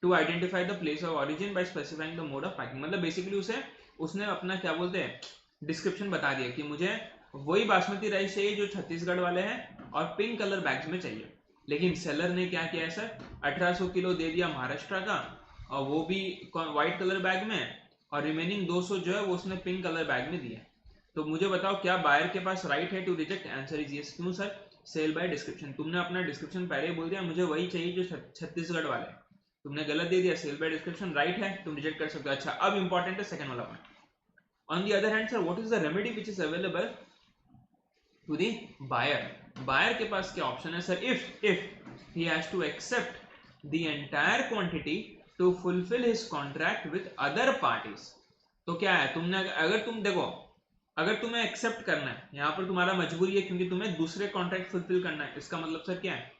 To identify the place of origin by specifying the mode of packing. मतलब बेसिकली उसने अपना क्या बोलते हैं डिस्क्रिप्शन बता दिया कि मुझे वही बासमती राइस चाहिए जो छत्तीसगढ़ वाले हैं और पिंक कलर बैग्स में चाहिए। लेकिन सेलर ने क्या किया है सर, 1800 किलो दे दिया महाराष्ट्र का और वो भी व्हाइट कलर बैग में, और रिमेनिंग 200 जो है वो उसने पिंक कलर बैग में दिया। तो मुझे बताओ क्या बायर के पास राइट है to reject? Answer is yes. क्यों सर? Sale by description. तुमने अपना डिस्क्रिप्शन पहले ही बोल दिया मुझे वही चाहिए जो छत्तीसगढ़ वाले, तुमने गलत दे दिया। सेल बाय डिस्क्रिप्शन राइट है, तुम रिजेक्ट कर सकते हो। अच्छा अब इंपॉर्टेंट है सेकंड वाला point. On the other hand sir what is the remedy which is available to the buyer? Buyer के पास क्या ऑप्शन है sir? If he has to accept the entire quantity to fulfill his contract with other parties। तो क्या है, तुमने अगर तुम देखो, अगर तुम्हें एक्सेप्ट करना है, यहां पर तुम्हारा मजबूरी है क्योंकि तुम्हें दूसरे कॉन्ट्रैक्ट फुलफिल करना है। इसका मतलब सर क्या है?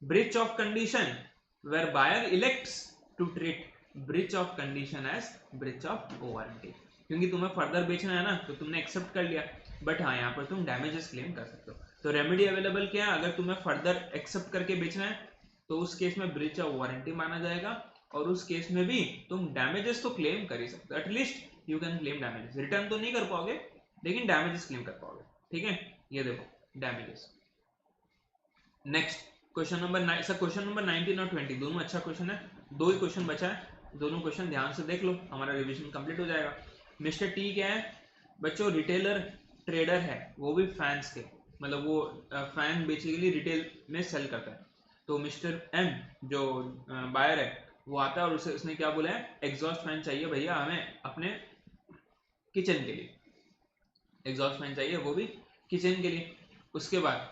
Breach of condition where buyer elects to treat breach of condition as breach of warranty. क्योंकि तुम्हें फर्दर बेचना है ना, तो तुमने एक्सेप्ट कर लिया, बट हाँ यहाँ पर तुम डैमेजेस क्लेम कर सकते हो। तो रेमेडी अवेलेबल क्या है? अगर तुम्हें फर्दर एक्सेप्ट करके बेचना है तो उस केस में ब्रीच ऑफ वारंटी माना जाएगा, और उस केस में भी तुम डैमेजेस तो क्लेम कर ही सकते हो। At least you can claim damages. Return तो नहीं कर पाओगे लेकिन डैमेजेस क्लेम कर पाओगे। ठीक है, ये देखो damages. Next question number 9 sir, question number 19 और 20 दोनों अच्छा क्वेश्चन है, दो ही क्वेश्चन बचा है, दोनों क्वेश्चन ध्यान से देख लो, हमारा रिवीजन कंप्लीट हो जाएगा। मिस्टर टी क्या है बच्चों? रिटेलर ट्रेडर है, वो भी फैंस के, मतलब वो फैन बेसिकली रिटेल में सेल करता है। तो मिस्टर एम जो बायर है वो आता है और उसने क्या बोला है? एग्जॉस्ट फैन चाहिए भैया हमें अपने किचन के लिए, एग्जॉस्ट फैन चाहिए वो भी किचन के लिए। उसके बाद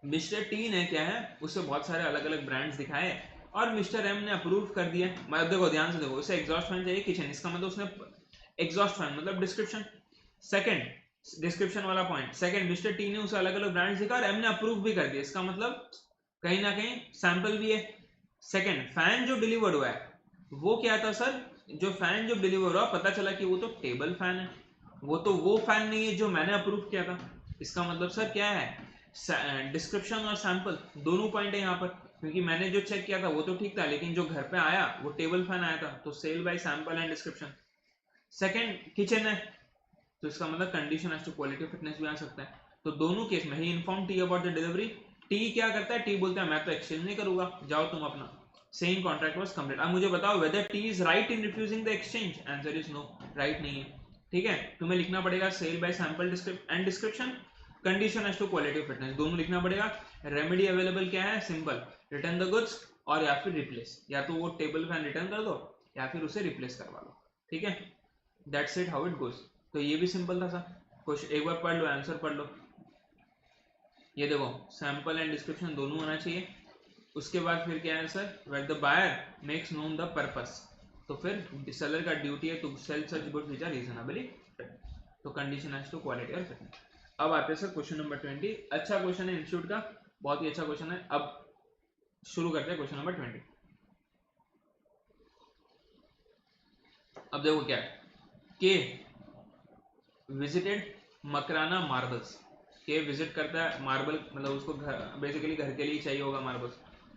मिस्टर टी ने क्या है उसे बहुत सारे अलग अलग ब्रांड्स दिखाए और मिस्टर एम ने अप्रूव कर दिया। मतलब देखो ध्यान से देखो, उसे एग्जॉस्ट फैन चाहिए किचन, इसका मतलब उसने एग्जॉस्ट फैन मतलब डिस्क्रिप्शन, सेकंड डिस्क्रिप्शन वाला पॉइंट, सेकंड मिस्टर टी ने उसे अलग अलग ब्रांड्स दिखा और एम ने अप्रूव भी कर दिया, इसका मतलब कहीं ना कहीं सैंपल भी है। सेकंड फैन जो डिलीवर्ड हुआ है वो क्या था सर? जो फैन जो डिलीवर हुआ पता चला कि वो तो टेबल फैन है, वो फैन नहीं है जो मैंने अप्रूव किया था। इसका मतलब सर क्या है? डिस्क्रिप्शन और सैंपल दोनों पॉइंट है यहाँ पर, क्योंकि मैंने जो चेक किया था वो तो ठीक था लेकिन जो घर पे आया वो टेबल फैन आया था, तो sale by sample and description. Second किचन है तो इसका मतलब condition as to quality fitness भी आ सकता है। तो दोनों केस में ही inform T about the delivery. T क्या करता है? टी बोलता है मैं तो एक्सचेंज नहीं करूंगा, जाओ तुम अपना, सेइंग कॉन्ट्रैक्ट वाज कंप्लीट। अब मुझे बताओ whether T is right in refusing the exchange? Answer is no, right नहीं है। ठीक है, तुम्हें लिखना पड़ेगा sale by sample and description, condition as to quality fitness, दोनों लिखना पड़ेगा। रेमेडी अवेलेबल क्या है? सिंपल, रिटर्न द गुड्स और या फिर रिप्लेस, या तो वो टेबल फैन रिटर्न कर दो या फिर उसे रिप्लेस करवा लो। ठीक है, that's it how it goes. तो ये भी सिंपल था सर, क्वेश्चन एक बार पढ़ लो, आंसर पढ़ लो। ये देखो सैंपल एंड डिस्क्रिप्शन दोनों होना चाहिए। उसके बाद फिर क्या है sir? Where the buyer makes known the purpose, तो फिर सेलर का ड्यूटी है to sell such goods which are reasonably, तो कंडीशन एज टू क्वालिटी और फिटनेस। अब आते हैं सर क्वेश्चन नंबर 20, अच्छा क्वेश्चन है इंस्टीट्यूट का, बहुत ही अच्छा क्वेश्चन है। अब शुरू करते हैं क्वेश्चन नंबर 20। अब देखो क्या है, के विजिटेड मकराना मार्बल्स, के विजिट करता है मार्बल, मतलब उसको बेसिकली घर के लिए चाहिए होगा marbles,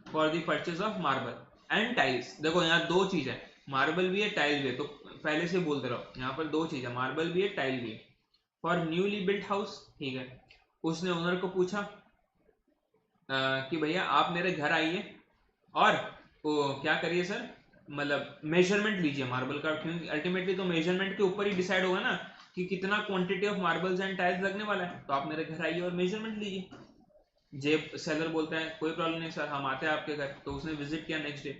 for the purchase of marble and tiles. देखो यहाँ दो चीज है, मार्बल भी है टाइल भी है, तो पहले से बोलते रहो यहाँ पर दो चीज है, मार्बल भी है टाइल भी है, फॉर न्यूली बिल्ट हाउस। ठीक है, उसने ओनर को पूछा कि भैया आप मेरे घर आइए और वो क्या करिए सर, मतलब मेजरमेंट लीजिए मार्बल का, क्योंकि अल्टीमेटली तो मेजरमेंट के ऊपर ही डिसाइड होगा ना कि कितना quantity of marbles and tiles लगने वाला है। तो आप मेरे घर आइए और मेजरमेंट लीजिए। जेब सेलर बोलता है कोई प्रॉब्लम नहीं सर, हम आते हैं आपके घर। तो उसने विजिट किया नेक्स्ट डे,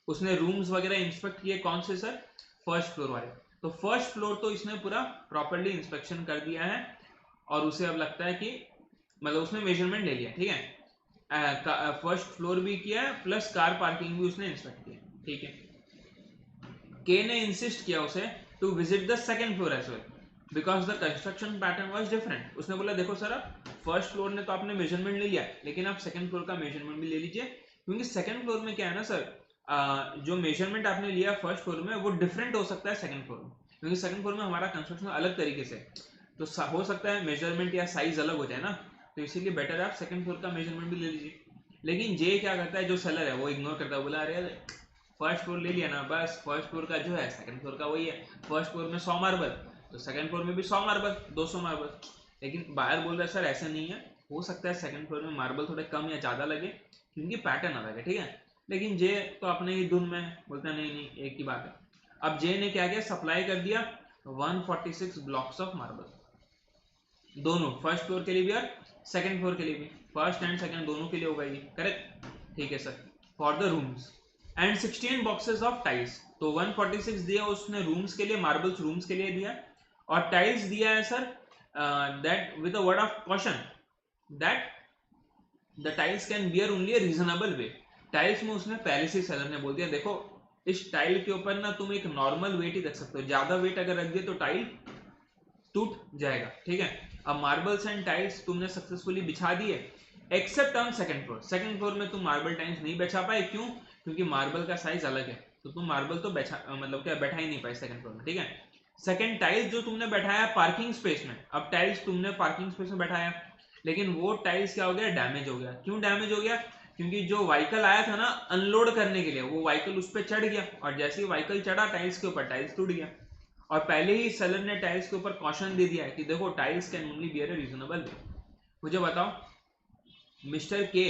उसने रूम्स वगैरह इंस्पेक्ट किए, कौन से सर? फर्स्ट फ्लोर वाले। तो फर्स्ट फ्लोर तो इसने पूरा प्रॉपर्ली इंस्पेक्शन कर दिया है और उसे अब लगता है कि मतलब उसने मेजरमेंट ले लिया। ठीक है, फर्स्ट फ्लोर भी किया प्लस कार पार्किंग भी उसने इंस्पेक्ट किया। ठीक है, के ने इंसिस्ट किया उसे to visit the second floor as well because the construction pattern was different. उसने बोला देखो सर आप फर्स्ट फ्लोर ने तो आपने मेजरमेंट ले लिया, लेकिन आप सेकंड फ्लोर का मेजरमेंट भी ले लीजिए, क्योंकि सेकंड फ्लोर में क्या है ना सर, जो मेजरमेंट आपने लिया फर्स्ट फ्लोर में वो डिफरेंट हो सकता है सेकंड फ्लोर में, क्योंकि सेकंड फ्लोर में हमारा कंस्ट्रक्शन अलग तरीके से, तो हो सकता है मेजरमेंट या साइज अलग हो जाए ना, तो इसीलिए बेटर है आप सेकंड फ्लोर का मेजरमेंट भी ले लीजिए। लेकिन जे क्या करता है, जो सेलर है वो इग्नोर करता है, बोला अरे फर्स्ट फ्लोर ले लिया ना, बस फर्स्ट फ्लोर का जो है सेकंड फ्लोर का वही है। फर्स्ट फ्लोर में 100 मार्बल, तो सेकंड फ्लोर में भी 100 मार्बल, 200 मार्बल। लेकिन बायर बोल रहा है सर ऐसा नहीं है, हो सकता है सेकंड फ्लोर में मार्बल थोड़े कम या ज्यादा लगे क्योंकि पैटर्न अलग है, ठीक है। लेकिन जे तो अपने ही धुन में बोलता नहीं नहीं एक ही बात है। अब जे ने क्या किया, सप्लाई कर दिया 146 ब्लॉक्स ऑफ मार्बल, दोनों फर्स्ट फ्लोर के लिए भी और सेकंड फ्लोर के लिए भी, फर्स्ट एंड सेकंड दोनों के लिए होगा ये, करेक्ट, ठीक है sir. For the rooms and 16 boxes of tiles, तो 146 दिया उसने रूम्स के लिए, मार्बल्स रूम्स के लिए दिया, और टाइल्स दिया है sir that with a word of caution that the tiles can bear only a reasonable weight. Tiles में उसने पहले से सेलर ने बोल दिया देखो इस टाइल के ऊपर ना तुम एक नॉर्मल वेट ही रख सकते हो, ज्यादा वेट अगर रख दिए तो टाइल टूट जाएगा, ठीक है। अब मार्बल्स एंड टाइल्स तुमने सक्सेसफुली बिछा दिए except on second floor. Second floor में तुम मार्बल टाइल्स नहीं बिछा पाए, क्यों? क्योंकि मार्बल का साइज अलग है, तो तुम मार्बल तो मतलब क्या बैठा ही नहीं पाए सेकंड फ्लोर में, ठीक है। सेकंड टाइल्स जो तुमने बैठाया पार्किंग स्पेस में, अब टाइल्स तुमने पार्किंग स्पेस में बैठाया, लेकिन वो टाइल्स क्या हो गया, डैमेज हो गया। क्यों डैमेज हो गया? क्योंकि जो व्हीकल आया था ना अनलोड करने के लिए, वो व्हीकल उस पर चढ़ गया, और जैसे ही व्हीकल चढ़ा टाइल्स के ऊपर, टाइल्स टूट गया। और पहले ही सेलर ने टाइल्स के ऊपर कॉशन दे दिया है कि देखो tiles can only bear a reasonable weight. मुझे बताओ, mister K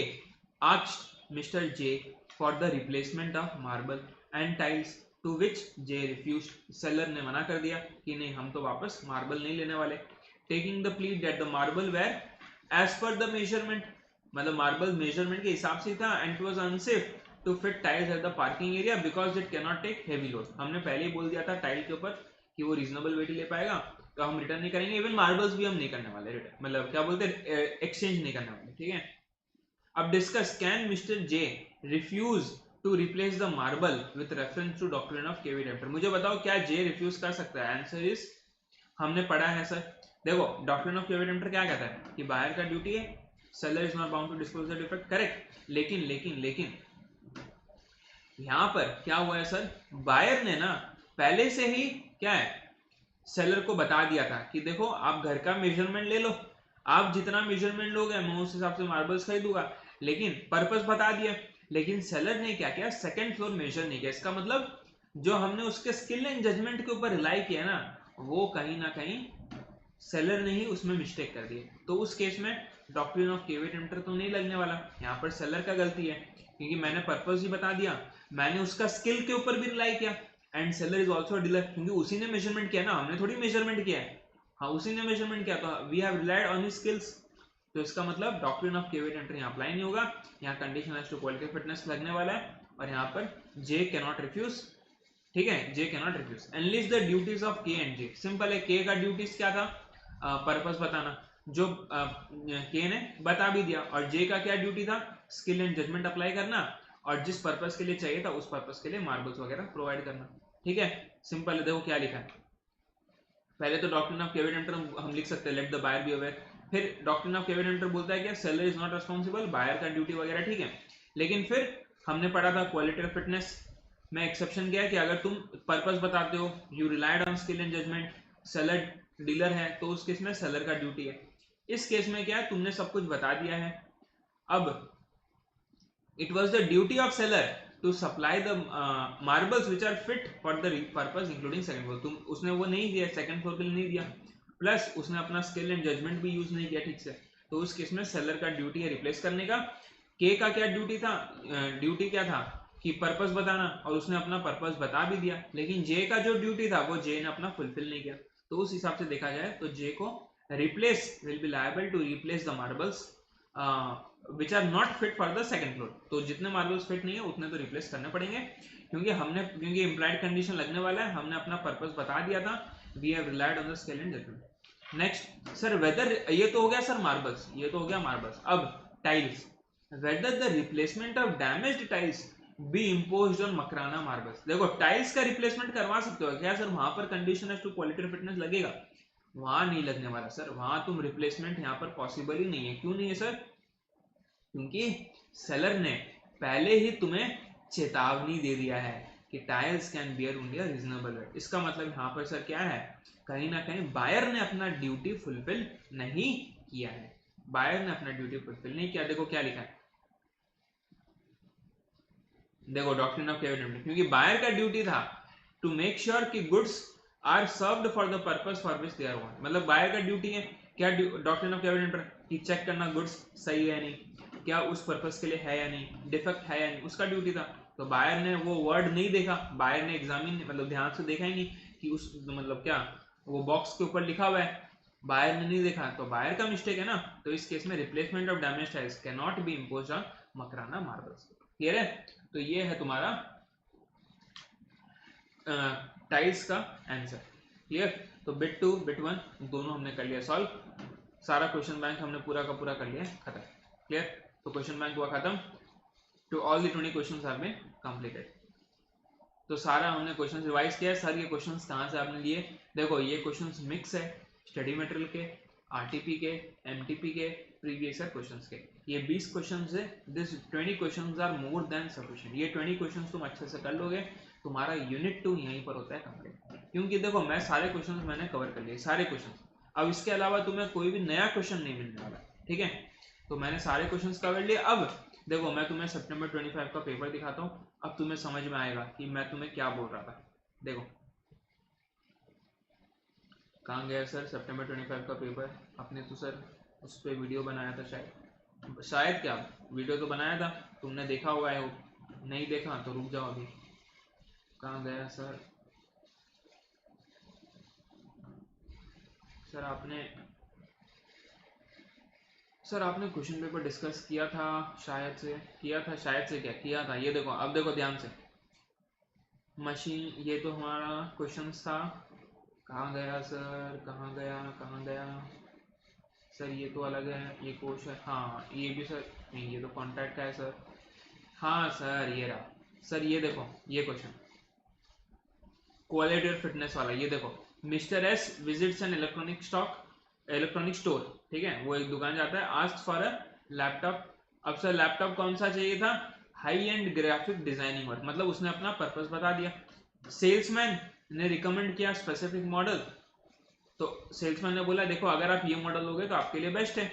asked mister J for the replacement of marble and tiles, to which J refused. Seller ने मना कर दिया कि नहीं हम तो वापस मार्बल नहीं लेने वाले, taking the plead that the marble were as per the measurement, मतलब मार्बल मेजरमेंट के हिसाब से था, and it was unsafe to fit tiles at the parking area because it can not take heavy load. हमने पहले ही बोल दिया था टाइल के ऊपर कि वो रीजनेबल वेट ले पाएगा, तो हम रिटर्न नहीं करेंगे, इवन मार्बल्स भी हम नहीं करने वाले रिटर्न, मतलब क्या बोलते हैं एक्सचेंज नहीं करने वाले, ठीक है। अब discuss, can mister J refuse to replace the marble with reference to doctrine of caveat emptor. मुझे बताओ क्या जे रिफ्यूज कर सकता है? आंसर इज, हमने पढ़ा है सर, देखो डॉक्ट्रिन ऑफ केवी डेम्पटर क्या कहता है कि बायर का ड्यूटी है, seller is not bound to disclose the defect, correct. लेकिन लेकिन लेकिन यहां पर क्या हुआ है सर, बायर ने ना पहले से ही क्या है सेलर को बता दिया था कि देखो आप घर का मेजरमेंट ले लो, आप जितना मेजरमेंट लोगे मैं उस हिसाब से मार्बल्स खरीदूंगा, लेकिन पर्पस बता दिया। लेकिन सेलर ने क्या किया, सेकंड फ्लोर मेजर नहीं किया। इसका मतलब जो हमने उसके स्किल एंड जजमेंट के ऊपर रिलाई किया ना, वो कहीं ना कहीं सेलर ने ही उसमें मिस्टेक कर दी। तो उस केस में डॉक्ट्रिन ऑफ केवी डेम्पटर तो नहीं लगने वाला, यहाँ पर सेलर का गलती है, क्योंकि मैंने पर्पस ही बता दिया, मैंने उसका स्किल के ऊपर भी रिलाई किया, and seller is also dealer, क्योंकि उसी ने मेजरमेंट किया ना, हमने थोड़ी मेजरमेंट किया है, हाँ उसी ने मेजरमेंट किया, तो we have relied on his skills. तो इसका मतलब डॉक्ट्रिन ऑफ केवी डेम्पटर यहाँ अप्लाई नहीं होगा, यहाँ condition as to quality fitness लगने वाला है, और यहाँ पर जे कैन नॉट रिफ्यूज, ठीक है, J can not refuse. Enlist the duties of K and J, simple है, के का ड्यूटीज क्या था, पर्पस बताना, जो के ने बता भी दिया, और जे का क्या ड्यूटी था, स्किल एंड जजमेंट अप्लाई करना, और जिस पर्पस के लिए चाहिए था उस पर्पस के लिए मार्बल्स वगैरह प्रोवाइड करना, ठीक है। सिंपल है, देखो क्या लिखा है, पहले तो डॉक्ट्रिन ऑफ केवी डेम्पटर हम लिख सकते हैं, let the buyer be aware, फिर डॉक्ट्रिन ऑफ केवी डेम्पटर बोलता है कि seller is not responsible, buyer का ड्यूटी वगैरह, ठीक है। लेकिन फिर हमने पढ़ा था क्वालिटी ऑफ फिटनेस में एक्सेप्शन क्या है कि अगर तुम पर्पस बताते हो, you relied on skill and judgment, seller dealer है, तो उस केस में सेलर का ड्यूटी है। इस केस में क्या है, तुमने सब कुछ बता दिया है। अब it was the duty of seller to supply the marbles which are fit for the purpose including second floor, तुम उसने वो नहीं दिया, सेकंड फ्लोर के लिए नहीं दिया, प्लस उसने अपना स्किल एंड जजमेंट भी यूज नहीं किया ठीक से, तो उस केस में सेलर का ड्यूटी है रिप्लेस करने का। के का क्या ड्यूटी था, ड्यूटी क्या था कि पर्पस बताना, और उसने अपना पर्पस बता भी दिया, लेकिन जे का जो ड्यूटी था वो जे ने अपना फुलफिल नहीं किया, तो उस हिसाब से देखा जाए तो जे को replace will be liable to replace the marbles which are not fit for the second floor. तो जितने मार्बल्स फिट नहीं है उतने तो रिप्लेस करने पड़ेंगे, क्योंकि इंप्लाइड कंडीशन लगने वाला है, हमने अपना पर्पस बता दिया था, we have relied on the skill and judgment. Next sir whether, ये तो हो गया सर मार्बल्स, ये तो हो गया मार्बल्स। अब tiles, whether the replacement of damaged tiles B imposed on Makrana marbles. देखो टाइल्स का रिप्लेसमेंट करवा सकते हो क्या सर, वहां पर कंडीशन एज टू क्वालिटी और फिटनेस लगेगा, वहां नहीं लगने वाला सर, वहां तुम रिप्लेसमेंट यहाँ पर पॉसिबल ही नहीं है। क्यों नहीं है सर? क्योंकि सेलर ने पहले ही तुम्हें चेतावनी दे दिया है कि tiles can bear only a reasonable weight. इसका मतलब यहाँ पर सर क्या है, कहीं ना कहीं बायर ने अपना ड्यूटी फुलफिल नहीं किया है, बायर ने अपना ड्यूटी फुलफिल नहीं किया। देखो क्या लिखा है, देखो डॉक्ट्रिन ऑफ कैपिटल, क्योंकि बायर का ड्यूटी था टू मेक श्योर कि goods are served for the purpose for which they are want, मतलब बायर का ड्यूटी है क्या डॉक्ट्रिन ऑफ कैपिटल कि चेक करना गुड्स सही है नहीं, क्या उस पर्पस के लिए है या नहीं, डिफेक्ट है या नहीं, उसका ड्यूटी था। तो बायर ने वो वर्ड नहीं देखा, बायर ने एग्जामिन मतलब ध्यान से देखा ही नहीं कि उस मतलब क्या वो बॉक्स के ऊपर लिखा हुआ है, बायर ने नहीं देखा, तो बायर का मिस्टेक है ना। तो इस केस में replacement of damage tiles can not be imposed on Makrana marbles. Clear है? तो ये है तुम्हारा टाइल्स का आंसर। क्लियर? तो बिट 2 बिट 1 दोनों हमने कर लिया सॉल्व, सारा क्वेश्चन बैंक हमने पूरा का पूरा कर लिया खत्म। क्लियर? तो क्वेश्चन बैंक हुआ खत्म, to all the 20 questions have been completed. तो सारा हमने क्वेश्चन रिवाइज किया है। सर ये क्वेश्चंस कहाँ से आपने लिए? देखो ये क्वेश्चंस मिक्स है स्टडी मटेरियल के, आरटीपी के, एमटीपी के, प्रीवियस ईयर क्वेश्चंस के। ये 20 क्वेश्चंस है, this 20 questions are more than sufficient. ये 20 क्वेश्चंस तुम अच्छे से कर लोगे, तुम्हारा यूनिट 2 यहीं पर होता है कंप्लीट। क्योंकि देखो मैं सारे क्वेश्चंस मैंने कवर कर लिए, सारे क्वेश्चंस। अब इसके अलावा तुम्हें कोई भी नया क्वेश्चन नहीं मिलने वाला, ठीक है? तो मैंने सारे क्वेश्चंस कवर लिए। अब देखो मैं तुम्हें सितंबर 25 का पेपर दिखाता हूँ, अब तुम्हें समझ में आएगा कि मैं तुम्हें क्या बोल रहा था। देखो कहाँ गया सर सितंबर 25 का पेपर? अपने तो सर उस पर वीडियो बनाया था शायद क्या वीडियो तो बनाया था, तुमने देखा होगा है, नहीं देखा तो रुक जाओ अभी। कहाँ गया सर? सर आपने क्वेश्चन पेपर डिस्कस किया था शायद से, क्या किया था? ये देखो, अब देखो ध्यान से, मशीन, ये तो हमारा क्वेश्चन था। कहाँ गया सर, कहाँ गया सर? ये तो अलग है, ये कोर्स है, हाँ ये भी सर नहीं, ये तो कॉन्ट्रैक्ट का है सर। हाँ सर ये रहा सर, ये देखो ये क्वेश्चन क्वालिटी और फिटनेस वाला, ये देखो mister S visits an electronic store, ठीक है? वो एक दुकान जाता है, आस्क्ड फॉर अ लैपटॉप। अब सर लैपटॉप कौन सा चाहिए था? High and graphic designing work, मतलब उसने अपना पर्पस बता दिया। सेल्समैन ने रिकमेंड किया स्पेसिफिक मॉडल, तो सेल्समैन ने बोला देखो अगर आप ये मॉडल लोगे तो आपके लिए बेस्ट है,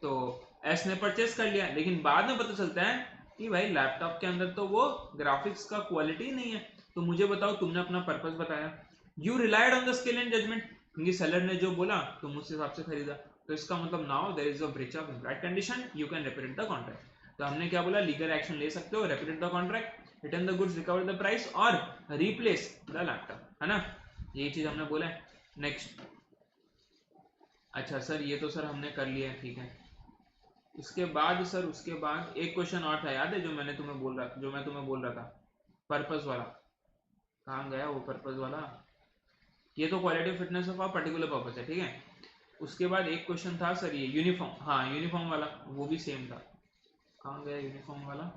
तो एस ने परचेस कर लिया। लेकिन बाद में पता चलता है कि भाई लैपटॉप के अंदर तो वो ग्राफिक्स का क्वालिटी नहीं है। तो मुझे बताओ, तुमने अपना पर्पस बताया, you relied on the skill and judgment, क्योंकि सेलर ने जो बोला तुम उस हिसाब से खरीदा। तो इसका मतलब now there is a breach of implied condition, you can represent the contract. तो हमने क्या बोला, लीगल एक्शन ले सकते हो, represent the contract, return the goods, recover the price और रिप्लेस द लैपटॉप, है ना? यही चीज हमने बोला है। नेक्स्ट, अच्छा सर ये तो सर हमने कर लिया है, ठीक है। उसके बाद सर, उसके बाद एक क्वेश्चन और था, याद है जो मैं तुम्हें बोल रहा था, पर्पस वाला। कहाँ गया वो पर्पस वाला? ये तो quality fitness of a particular purpose है, ठीक है। उसके बाद एक क्वेश्चन था सर ये यूनिफॉर्म, हाँ यूनिफॉर्म वाला, वो भी सेम था। कहाँ गया यूनिफॉर्म वाला?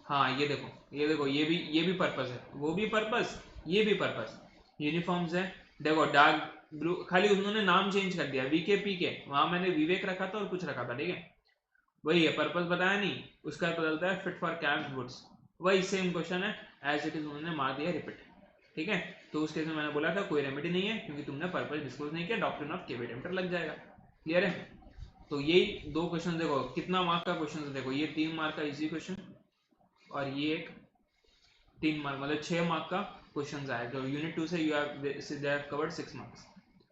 हाँ ये देखो ये भी पर्पस है, वो भी पर्पस, ये भी पर्पस, यूनिफॉर्म्स है। देखो डार्क ब्लू, खाली उन्होंने नाम चेंज कर दिया, वीके पी के, वहां मैंने विवेक रखा था और कुछ रखा था, ठीक है। वही है, पर्पस बताया नहीं, उसका बदलता है फिट फॉर कैंप गुड्स, वही सेम क्वेश्चन है, एज इट इज उन्होंने मार दिया रिपीट, ठीक है। तो उस केस में मैंने बोला था कोई रेमेडी नहीं है, क्योंकि तुमने पर्पस डिस्क्लोज नहीं किया, डॉक्ट्रिन ऑफ कैपिटल लग जाएगा। क्लियर है? तो यही दो क्वेश्चन, देखो कितना मार्क का क्वेश्चन है, देखो ये 3 मार्क का इजी क्वेश्चन, और ये एक 3 मार्क, मतलब 6 मार्क का क्वेश्चन आया। जो यूनिट 2 से यू हैव कवर्ड 6 मार्क्स।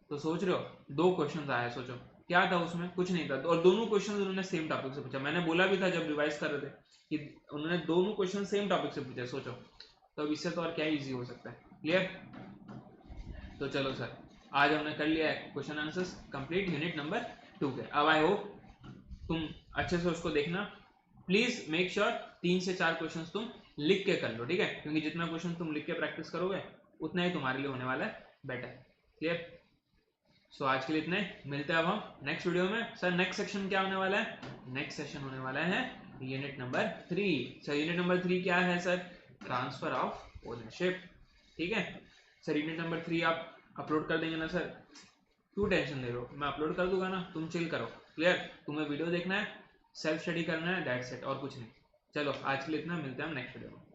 तो सोच रहे हो 2 क्वेश्चन आया, सोचो क्या था उसमें, कुछ नहीं था। और दोनों क्वेश्चन उन्होंने सेम टॉपिक से पूछा, मैंने बोला भी था जब रिवाइज कर रहे थे कि उन्होंने दोनों क्वेश्चन सेम टॉपिक से पूछा, सोचो। तो अब इससे तो और क्या इजी हो सकता है। क्लियर? तो चलो सर, आज हमने कर लिया है question answers complete unit number 2 के। अब आई होप तुम अच्छे से उसको देखना, प्लीज मेक श्योर 3 से 4 क्वेश्चन तुम लिख के कर लो, ठीक है? क्योंकि जितना क्वेश्चन तुम लिख के प्रैक्टिस करोगे उतना ही तुम्हारे लिए होने वाला है बेटर। क्लियर? सो आज के लिए इतने, मिलते हैं अब हम नेक्स्ट वीडियो में। सर नेक्स्ट सेक्शन क्या होने वाला है? नेक्स्ट सेक्शन होने वाला है unit number 3। Sir unit number 3 क्या है सर? ट्रांसफर ऑफ ओनरशिप, ठीक है। सर यूनिट नंबर 3 आप अपलोड कर देंगे ना सर? क्यों टेंशन ले रहे हो, मैं अपलोड कर दूंगा ना, तुम चिल करो। क्लियर? तुम्हें वीडियो देखना है, सेल्फ स्टडी करना है, दैट्स इट, और कुछ नहीं। चलो आज के लिए इतना, मिलते हैं हम नेक्स्ट वीडियो में।